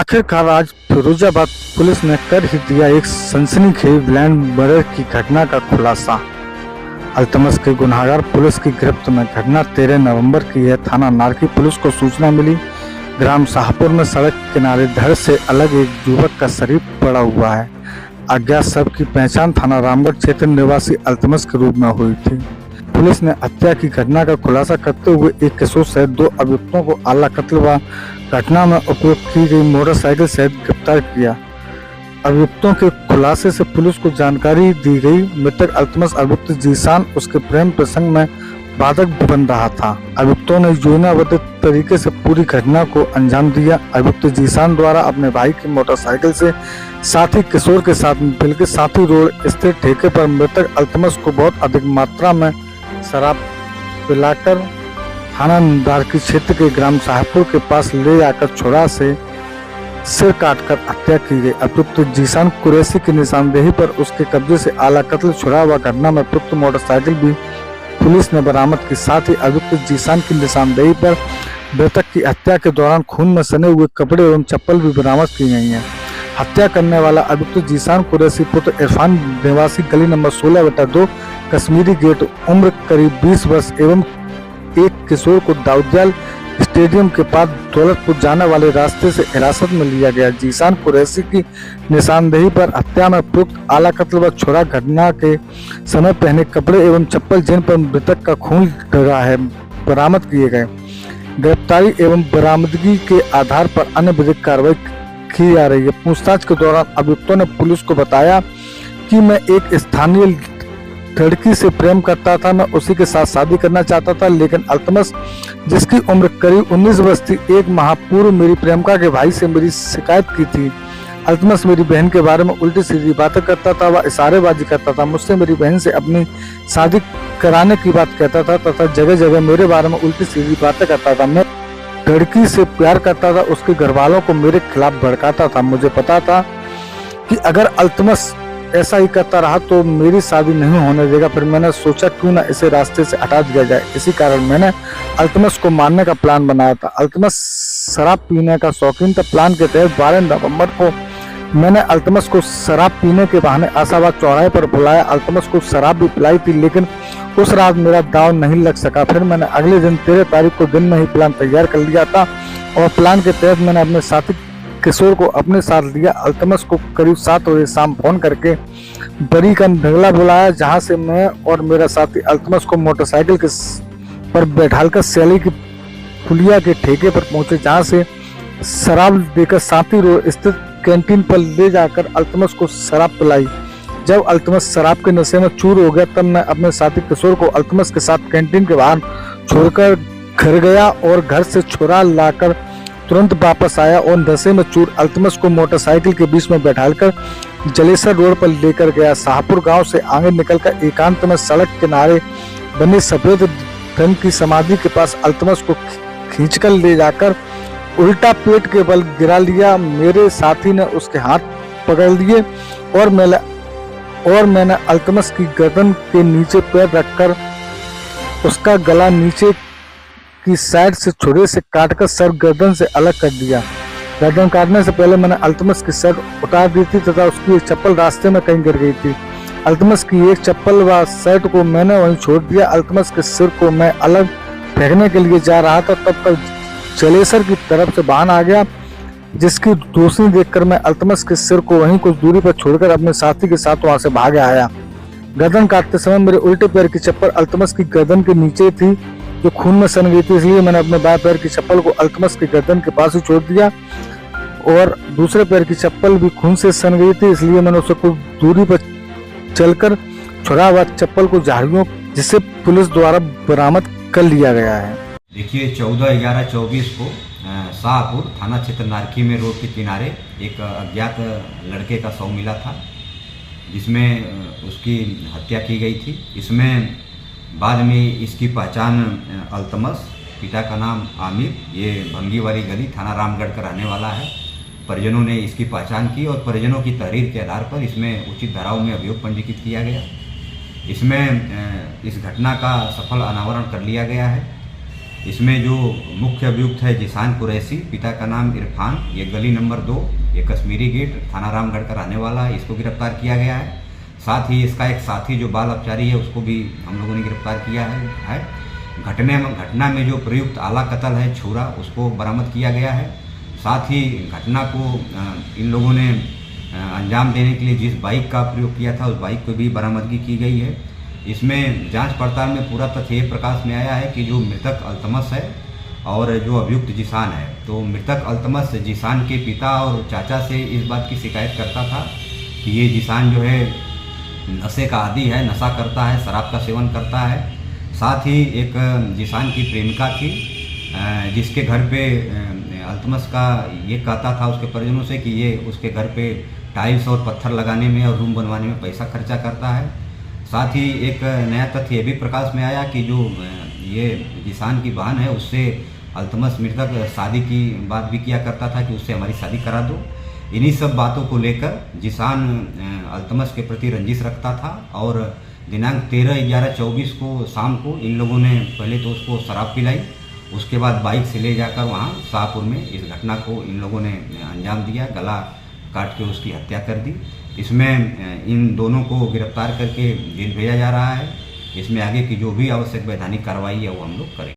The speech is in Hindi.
आखिरकार आज फिरोजाबाद पुलिस ने कर ही दिया एक सनसनीखेज लैंड मर्डर की घटना का खुलासा। अल्तमस के गुनहगार पुलिस की गिरफ्त में। घटना 13 नवंबर की है। थाना नारकी पुलिस को सूचना मिली, ग्राम शाहपुर में सड़क किनारे धड़ से अलग एक युवक का शरीर पड़ा हुआ है। अज्ञात शव की पहचान थाना रामगढ़ क्षेत्र निवासी अल्तमस के रूप में हुई थी। पुलिस ने हत्या की घटना का खुलासा करते हुए एक किशोर सहित 2 अभियुक्तों को आला कत्ल व घटना में उपयोग की गई मोटरसाइकिल सहित गिरफ्तार किया। अभियुक्तों के खुलासे से पुलिस को जानकारी दी गई। मृतक अल्तमस अभियुक्त जीशान उसके प्रेम प्रसंग में बाधक बन रहा था। अभियुक्तों ने योजनाबद्ध तरीके से पूरी घटना को अंजाम दिया। अभियुक्त जीशान द्वारा अपने भाई की मोटरसाइकिल से साथी किशोर के साथ मिलकर साथी रोड स्थित ठेके पर मृतक अल्तमस को बहुत अधिक मात्रा में शराब पिलाकर थाना नारकी क्षेत्र के ग्राम शाहपुर के पास ले जाकर छुरा से सिर काटकर हत्या की गई। अभियुक्त जीशान कुरैशी की निशानदेही पर उसके कब्जे से आला कत्ल छुरा व घटना में प्रयुक्त मोटरसाइकिल भी पुलिस ने बरामद की। साथ ही अभियुक्त जीशान की निशानदेही पर मृतक की हत्या के दौरान खून में सने हुए कपड़े एवं चप्पल भी बरामद की गई हैं। हत्या करने वाला अभियुक्त जीशान कुरैशी पुत्र इरफान निवासी गली नंबर 16/2 कश्मीरी गेट उम्र करीब 20 वर्ष एवं एक किशोर को दाऊदियाल स्टेडियम के पास दौलतपुर जाने वाले रास्ते से हिरासत में लिया गया। जीशान कुरैशी की निशानदेही पर हत्या में प्रयुक्त आला कत्ल व छुरा घटना के समय पहने कपड़े एवं चप्पल जिन पर मृतक का खून लगा है बरामद किए गए। गिरफ्तारी एवं बरामदगी के आधार पर अन्य विधिक कार्रवाई की जा रही है। पूछताछ के दौरान अभियुक्तों ने पुलिस को बताया कि मैं एक स्थानीय लड़की से प्रेम करता था, मैं उसी के साथ शादी करना चाहता था, लेकिन अल्तमस जिसकी उम्र करीब 19 वर्ष थी, 1 माह पूर्व मेरी प्रेमिका के भाई से मेरी शिकायत की थी। अल्तमस मेरी बहन के बारे में उल्टी सीधी बातें करता था व इशारेबाजी करता था। मुझसे मेरी बहन से अपनी शादी कराने की बात कहता था तथा जगह जगह मेरे बारे में उल्टी सीधी बातें करता था। मैं लड़की से प्यार करता था, उसके घर वालों को मेरे खिलाफ भड़काता था। मुझे पता था कि अगर अल्तमस ऐसा ही करता रहा तो मेरी शादी नहीं होने देगा। फिर मैंने सोचा क्यों ना इसे रास्ते से हटा दिया जाए। इसी कारण मैंने अल्तमस को मारने का प्लान बनाया था। अल्तमस शराब पीने का शौकीन था। प्लान के तहत 12 नवंबर को मैंने अल्तमस को शराब पीने के बहाने आशाबाद चौराहे पर बुलाया। अल्तमस को शराब भी पिलाई थी, लेकिन उस रात मेरा दाव नहीं लग सका। फिर मैंने अगले दिन 13 तारीख को दिन में ही प्लान तैयार कर लिया था और प्लान के तहत मैंने अपने साथी किशोर को अपने साथ लिया। अल्तमस को करीब 7 बजे शाम फोन करके बरी का नगला बुलाया, जहां से मैं और मेरा साथी अल्तमस को मोटरसाइकिल के पर बैठालकर सैली की पुलिया के ठेके पर पहुंचे, जहां से शराब देकर साथी रोड स्थित कैंटीन पर ले जाकर अल्तमस को शराब पिलाई। जब अल्तमस शराब के नशे में चूर हो गया, तब मैं अपने साथी किशोर को अल्तमस के साथ कैंटीन के बाहर छोड़कर घर गया और घर से छुरा लाकर तुरंत वापस आया और नशे में चूर अल्तमस को मोटरसाइकिल के बीच में बैठालकर जलेसर रोड पर लेकर गया। शाहपुर गांव से आगे निकलकर एकांत में सड़क किनारे बनी सफेद रंग की समाधि के पास अल्तमस को खींचकर ले जाकर उल्टा पेट के बल गिरा लिया। मेरे साथी ने उसके हाथ पकड़ लिए और मैंने अल्तमस की गर्दन के नीचे पैर रखकर उसका गला नीचे की साइड से छुरे से काटकर सर गर्दन से अलग कर दिया। गर्दन काटने से पहले मैंने अल्तमस की सर उतार दी थी तथा उसकी एक चप्पल रास्ते में कहीं गिर गई थी। अल्तमस की एक चप्पल व शर्ट को मैंने वहीं छोड़ दिया। अल्तमस के सिर को मैं अलग फेंकने के लिए जा रहा था, तब तक जलेसर की तरफ से वाहन आ गया, जिसकी रोशनी देखकर मैं अल्तमस के सिर को वहीं कुछ दूरी पर छोड़कर अपने साथी के साथ वहां से भाग आया। गर्दन काटते समय मेरे उल्टे पैर की चप्पल अल्तमस की गर्दन के नीचे थी, जो खून में सन गई थी, इसलिए मैंने अपने बाएं पैर की चप्पल को अल्तमस की गर्दन के पास ही छोड़ दिया और दूसरे पैर की चप्पल भी खून से सन गई थी, इसलिए मैंने उसे कुछ दूरी पर चलकर छुरा व चप्पल को झाड़ियों, जिसे पुलिस द्वारा बरामद कर लिया गया है। देखिए 14/11/24 को शाहपुर थाना क्षेत्र नारकी में रोड के किनारे एक अज्ञात लड़के का शव मिला था, जिसमें उसकी हत्या की गई थी। इसमें बाद में इसकी पहचान अल्तमस, पिता का नाम आमिर, ये भंगीवाली गली थाना रामगढ़ का रहने वाला है। परिजनों ने इसकी पहचान की और परिजनों की तहरीर के आधार पर इसमें उचित धाराओं में अभियोग पंजीकृत किया गया। इसमें इस घटना का सफल अनावरण कर लिया गया है इसमें जो मुख्य अभियुक्त है जिसान कुरैशी, पिता का नाम इरफान, ये गली नंबर 2, ये कश्मीरी गेट, थाना रामगढ़ का रहने वाला है, इसको गिरफ्तार किया गया है। साथ ही इसका एक साथी जो बाल अपचारी है उसको भी हम लोगों ने गिरफ्तार किया है। घटना में जो प्रयुक्त आला कत्ल है छुरा, उसको बरामद किया गया है। साथ ही घटना को इन लोगों ने अंजाम देने के लिए जिस बाइक का प्रयोग किया था उस बाइक को भी बरामदगी की गई है। इसमें जांच पड़ताल में पूरा तथ्य प्रकाश में आया है कि जो मृतक अल्तमस है और जो अभियुक्त जिसान है, तो मृतक अल्तमस जिसान के पिता और चाचा से इस बात की शिकायत करता था कि ये जिसान जो है नशे का आदी है, नशा करता है, शराब का सेवन करता है। साथ ही एक जिसान की प्रेमिका थी जिसके घर पे अल्तमस का ये कहता था उसके परिजनों से कि ये उसके घर पे टाइल्स और पत्थर लगाने में और रूम बनवाने में पैसा खर्चा करता है। साथ ही एक नया तथ्य ये भी प्रकाश में आया कि जो ये जिसान की बहन है उससे अल्तमस मृतक शादी की बात भी किया करता था कि उससे हमारी शादी करा दो। इन्हीं सब बातों को लेकर जिसान अल्तमस के प्रति रंजिश रखता था और दिनांक 13/11/24 को शाम को इन लोगों ने पहले तो उसको शराब पिलाई, उसके बाद बाइक से ले जाकर वहाँ शाहपुर में इस घटना को इन लोगों ने अंजाम दिया, गला काट के उसकी हत्या कर दी। इसमें इन दोनों को गिरफ्तार करके जेल भेजा जा रहा है। इसमें आगे की जो भी आवश्यक वैधानिक कार्रवाई है वो हम लोग करेंगे।